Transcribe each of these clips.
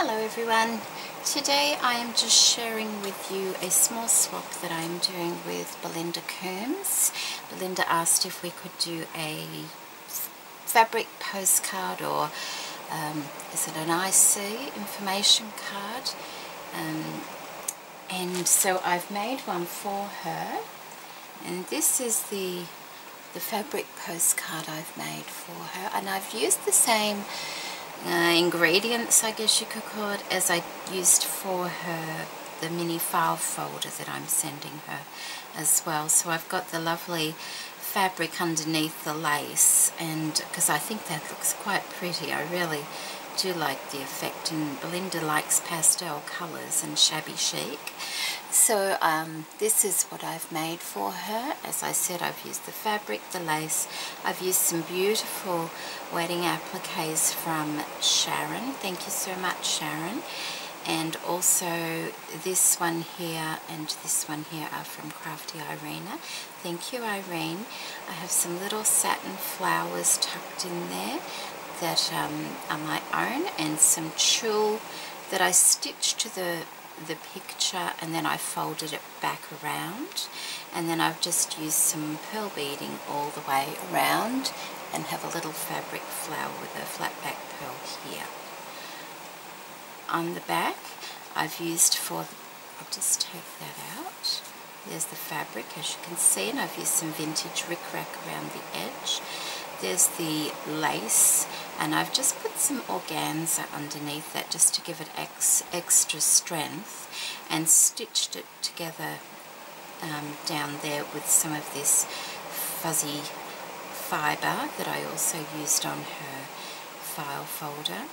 Hello everyone. Today I am just sharing with you a small swap that I am doing with Belinda Coombs. Belinda asked if we could do a fabric postcard or is it an IC information card, and so I've made one for her, and this is the fabric postcard I've made for her, and I've used the same ingredients, I guess you could call it, as I used for her the mini file folder that I'm sending her as well. So I've got the lovely fabric underneath the lace, and because I think that looks quite pretty, I really do like the effect, and Belinda likes pastel colours and shabby chic. So this is what I've made for her. As I said, I've used the fabric, the lace, I've used some beautiful wedding appliques from Sharon. Thank you so much, Sharon. And also this one here and this one here are from Crafty Irina. Thank you, Irene. I have some little satin flowers tucked in there that are my own, and some tulle that I stitched to the picture, and then I folded it back around, and then I've just used some pearl beading all the way around and have a little fabric flower with a flat back pearl here. On the back I've used I'll just take that out. There's the fabric, as you can see, and I've used some vintage rickrack around the edge. There's the lace, and I've just put some organza underneath that just to give it extra strength, and stitched it together down there with some of this fuzzy fibre that I also used on her file folder.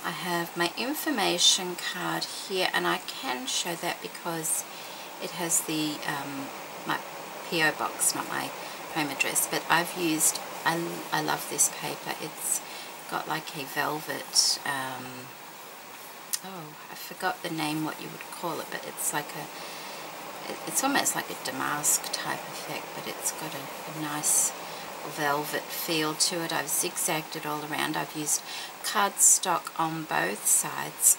I have my information card here, and I can show that because it has the my PO box, not my home address, but I've used, I love this paper. It's got like a velvet, oh, I forgot the name, what you would call it, but it's like it's almost like a damask type effect, but it's got a nice velvet feel to it. I've zigzagged it all around. I've used cardstock on both sides,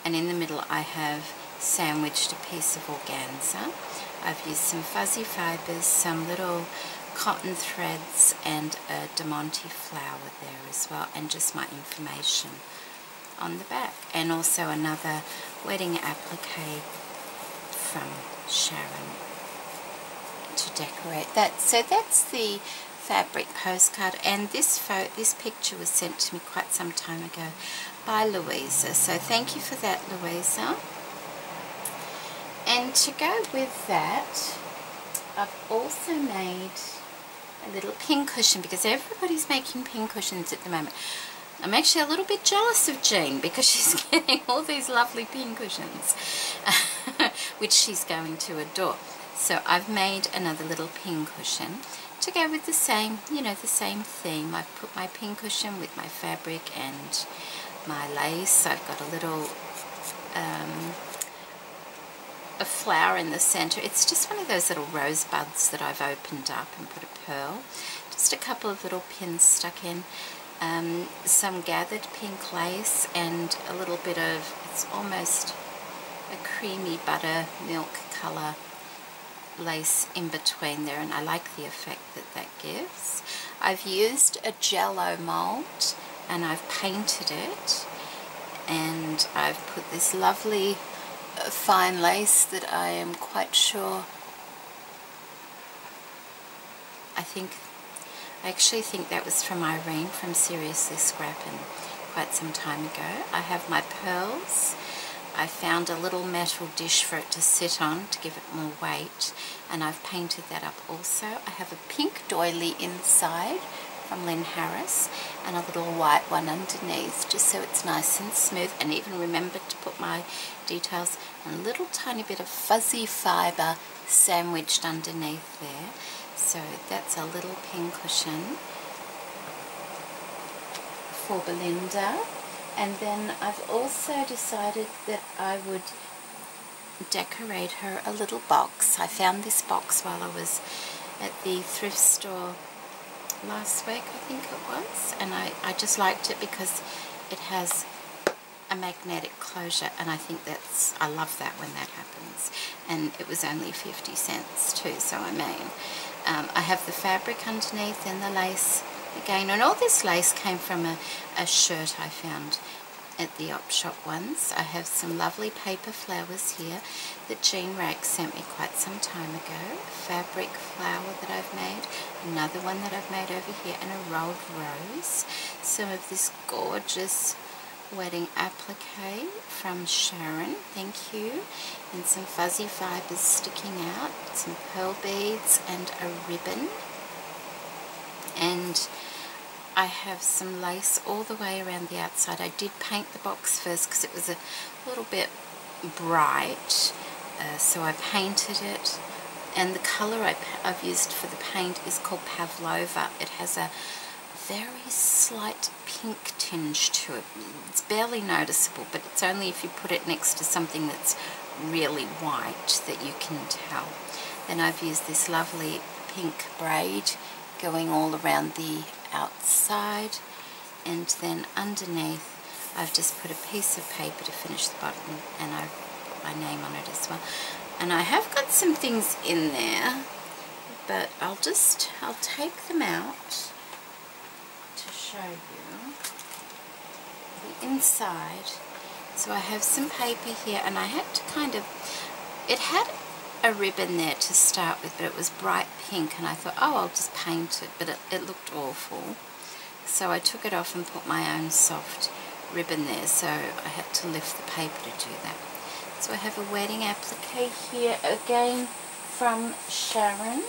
and in the middle I have sandwiched a piece of organza. I've used some fuzzy fibres, some little cotton threads, and a Diamante flower there as well, and just my information on the back, and also another wedding applique from Sharon to decorate that. So that's the fabric postcard, and this picture was sent to me quite some time ago by Louisa, so thank you for that, Louisa. And to go with that, I've also made a little pin cushion, because everybody's making pin cushions at the moment. I'm actually a little bit jealous of Jean because she's getting all these lovely pin cushions which she's going to adore. So I've made another little pin cushion to go with the same, you know, the same theme. I've put my pin cushion with my fabric and my lace. I've got a little a flower in the center. It's just one of those little rosebuds that I've opened up and put a pearl. Just a couple of little pins stuck in. Some gathered pink lace, and a little bit of, it's almost a creamy buttermilk color lace in between there, and I like the effect that that gives. I've used a jello mold and I've painted it, and I've put this lovely fine lace that I am quite sure, I actually think that was from Irene from Seriously Scrappin' quite some time ago. I have my pearls. I found a little metal dish for it to sit on to give it more weight, and I've painted that up also. I have a pink doily inside from Lynn Harris, and a little white one underneath, just so it's nice and smooth, and even remembered to put my details, and a little tiny bit of fuzzy fibre sandwiched underneath there. So that's a little pin cushion for Belinda. And then I've also decided that I would decorate her a little box. I found this box while I was at the thrift store last week, I think it was, and I just liked it because it has a magnetic closure, and I think I love that when that happens. And it was only 50 cents too, so I mean, I have the fabric underneath and the lace again, and all this lace came from a shirt I found at the op shop once. I have some lovely paper flowers here that Jean Rag sent me quite some time ago. A fabric flower that I've made, another one that I've made over here, and a rolled rose. Some of this gorgeous wedding applique from Sharon, thank you, and some fuzzy fibers sticking out, some pearl beads and a ribbon. And I have some lace all the way around the outside. I did paint the box first because it was a little bit bright, so I painted it, and the colour I've used for the paint is called Pavlova. It has a very slight pink tinge to it. It's barely noticeable, but it's only if you put it next to something that's really white that you can tell. Then I've used this lovely pink braid going all around the outside, and then underneath I've just put a piece of paper to finish the bottom, and I've put my name on it as well. And I have got some things in there, but I'll take them out to show you the inside. So I have some paper here, and I had to it had a ribbon there to start with, but it was bright pink, and I thought, oh, I'll just paint it, but it looked awful. So I took it off and put my own soft ribbon there, so I had to lift the paper to do that. So I have a wedding applique here again from Sharon.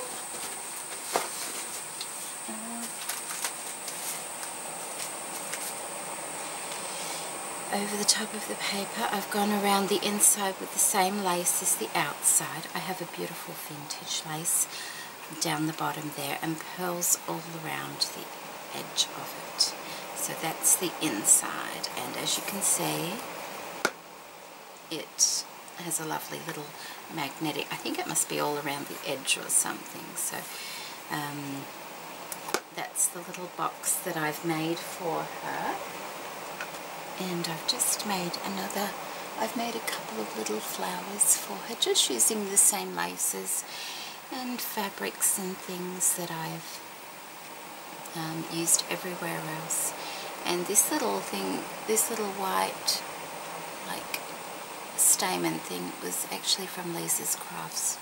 Over the top of the paper, I've gone around the inside with the same lace as the outside. I have a beautiful vintage lace down the bottom there, and pearls all around the edge of it. So that's the inside, and as you can see, it has a lovely little magnetic, I think it must be all around the edge or something. So that's the little box that I've made for her. And I've just made I've made a couple of little flowers for her, just using the same laces and fabrics and things that I've used everywhere else. And this little thing, this little white like stamen thing, was actually from Lisa's craft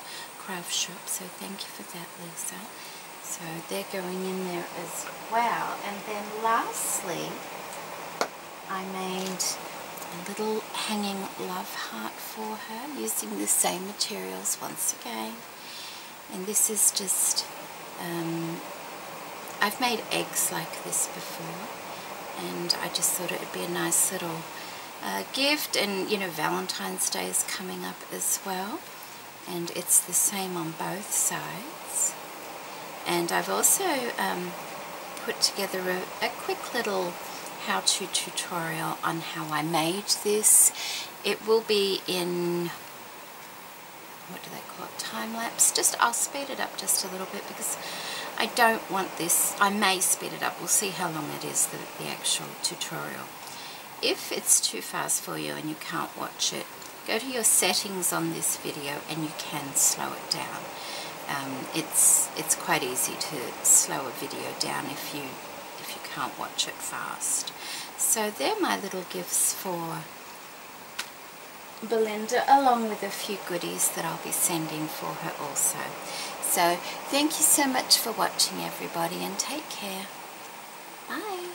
shop, so thank you for that, Lisa. So they're going in there as well. And then lastly, I made a little hanging love heart for her using the same materials once again. And this is just, I've made eggs like this before, and I just thought it would be a nice little gift. And you know, Valentine's Day is coming up as well, and it's the same on both sides. And I've also put together a quick little how-to tutorial on how I made this. It will be in, what do they call it, time-lapse. I'll speed it up just a little bit because I don't want this, I may speed it up, we'll see how long it is, the actual tutorial. If it's too fast for you and you can't watch it, go to your settings on this video and you can slow it down. It's quite easy to slow a video down if you can't watch it fast. So they're my little gifts for Belinda, along with a few goodies that I'll be sending for her also. So thank you so much for watching, everybody, and take care. Bye.